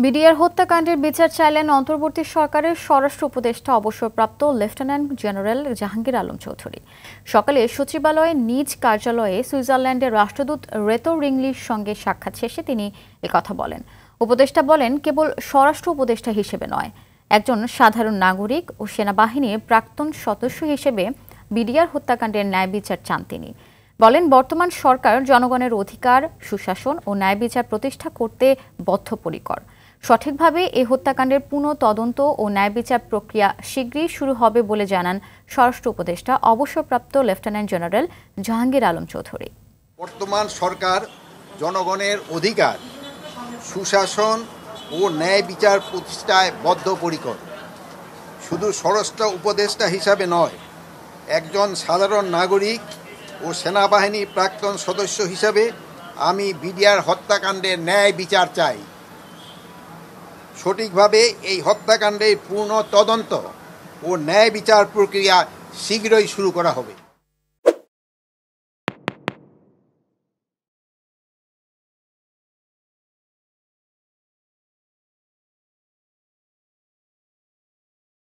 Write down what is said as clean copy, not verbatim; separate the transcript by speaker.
Speaker 1: BDR হত্যাকাণ্ডের বিচার চাইলেন অন্তর্বর্তী সরকারের স্বরাষ্ট্র উপদেষ্টা অবসরপ্রাপ্ত লেফটেন্যান্ট জেনারেল জাহাঙ্গীর আলম চৌধুরী। সকালে সচিবালয়ে নিজ কার্যালয়ে সুইজারল্যান্ডের রাষ্ট্রদূত রেতো রিংলির সঙ্গে সাক্ষাৎ শেষে তিনি একথা বলেন। উপদেষ্টা বলেন, কেবল স্বরাষ্ট্র উপদেষ্টা হিসেবে নয়, একজন সাধারণ নাগরিক ও সেনাবাহিনীর প্রাক্তন সদস্য হিসেবে বিডিআর হত্যাকাণ্ডের ন্যায় বিচার চান তিনি। বলেন, বর্তমান সরকার জনগণের অধিকার, সুশাসন ও ন্যায় বিচার প্রতিষ্ঠা করতে বদ্ধপরিকর। সঠিকভাবে এই হত্যাকাণ্ডের পুনঃ তদন্ত ও ন্যায় বিচার প্রক্রিয়া শীঘ্রই শুরু হবে বলে জানান স্বরাষ্ট্র উপদেষ্টা অবসরপ্রাপ্ত লেফটেন্যান্ট জেনারেল জাহাঙ্গীর আলম চৌধুরী।
Speaker 2: বর্তমান সরকার জনগণের অধিকার, সুশাসন ও ন্যায় বিচার প্রতিষ্ঠায় বদ্ধপরিকর। শুধু স্বরাষ্ট্র উপদেষ্টা হিসাবে নয়, একজন সাধারণ নাগরিক ও সেনাবাহিনীর প্রাক্তন সদস্য হিসাবে আমি বিডিআর হত্যাকাণ্ডের ন্যায় বিচার চাই। সঠিকভাবে এই হত্যাকাণ্ডের পূর্ণ তদন্ত ও ন্যায় বিচার প্রক্রিয়া শীঘ্রই শুরু করা হবে।